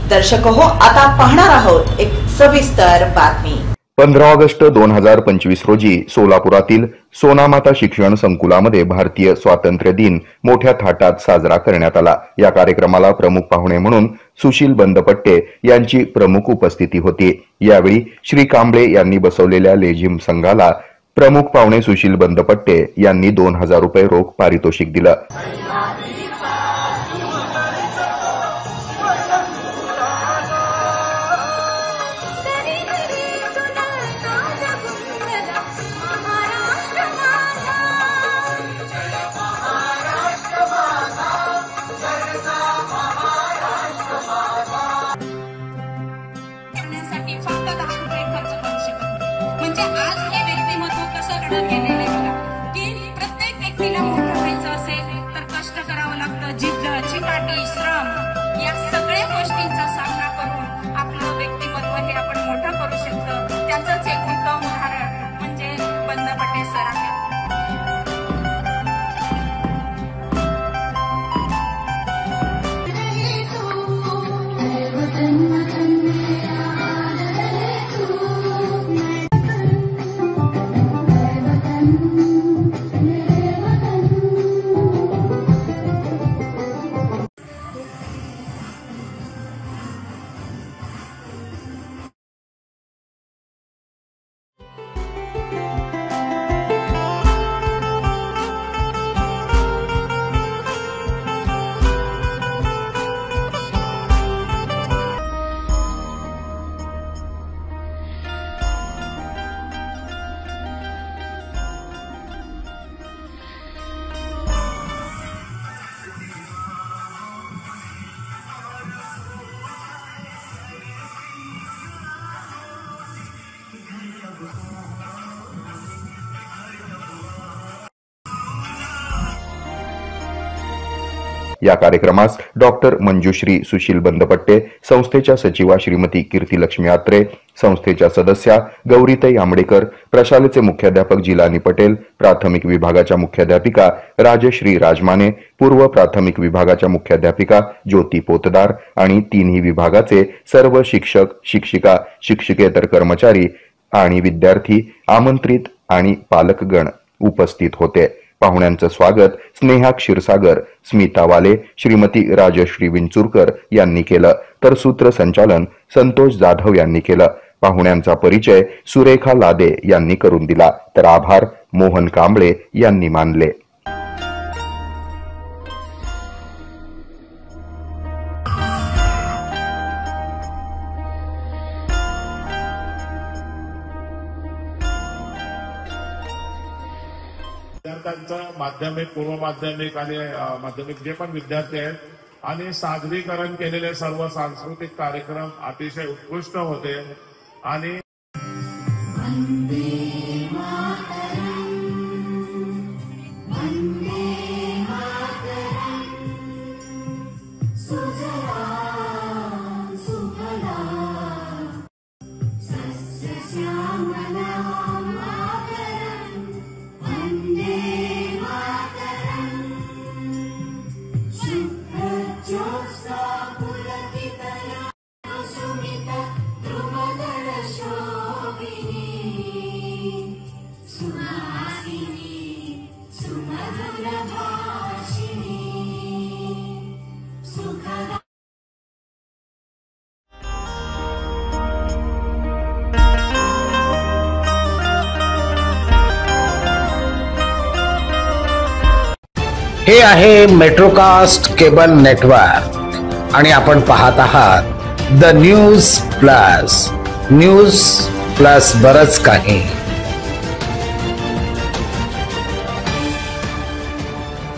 दर्शक हो, आता पाहणार आहोत एक सविस्तर बातमी। 15 ऑगस्ट 2025 रोजी सोलापुरातील सोनामाता शिक्षण संकुलामध्ये भारतीय स्वातंत्र्य दिन मोठ्या थाटात साजरा करण्यात आला। या कार्यक्रमाला प्रमुख पाहुणे म्हणून सुशील बंदपट्टे यांची प्रमुख उपस्थिती होती। यावेळी श्री कांबळे यांनी बसवलेल्या लेझिम संघाला प्रमुख पाहुणे सुशील बंदपट्टे यांनी 2000 रुपये रोख पारितोषिक दिलं। म्हणजे आज हे व्यक्तिमत्व कसं घडत गेलेलं आहे बघा, की प्रत्येक व्यक्तीला मोठं व्हायचं असेल तर कष्ट करावं लागतं, जिद्द, चिकाटी, श्रम या सगळ्या गोष्टींचा सामना करून आपलं व्यक्तिमत्व हे आपण मोठं करू शकतो। त्याचंच एक उत्तम उदाहरण म्हणजे बंदपट्टे सर आहेत। या कार्यक्रमास डॉक्टर मंजुश्री सुशील बंदपट्टे, संस्थेच्या सचिवा श्रीमती कीर्तिलक्ष्मी आत्रे, संस्थेच्या सदस्या गौरीताई आंबडेकर, प्रशालेचे मुख्याध्यापक जिलानी पटेल, प्राथमिक विभागाच्या मुख्याध्यापिका राजश्री राजमाने, पूर्व प्राथमिक विभागाच्या मुख्याध्यापिका ज्योती पोतदार आणि तिन्ही विभागाचे सर्व शिक्षक, शिक्षिका, शिक्षकेतर कर्मचारी आणि विद्यार्थी, आमंत्रित आणि पालकगण उपस्थित होते। पाहुण्यांचं स्वागत स्नेहा क्षीरसागर, स्मिता वाले, श्रीमती राजश्री विंचुरकर यांनी केलं, तर सूत्रसंचालन संतोष जाधव यांनी केलं। पाहुण्यांचा परिचय सुरेखा लादे यांनी करून दिला, तर आभार मोहन कांबळे यांनी मानले। विद्यार्थ्यांचं माध्यमिक, पूर्व माध्यमिक आणि माध्यमिक जे पण विद्यार्थी आहेत आणि सादरीकरण केलेले सर्व सांस्कृतिक कार्यक्रम अतिशय उत्कृष्ट होते आणि हे आहे मेट्रोकास्ट केबल नेटवर्क आणि आपण पाहत आहात द न्यूज प्लस बरच काही।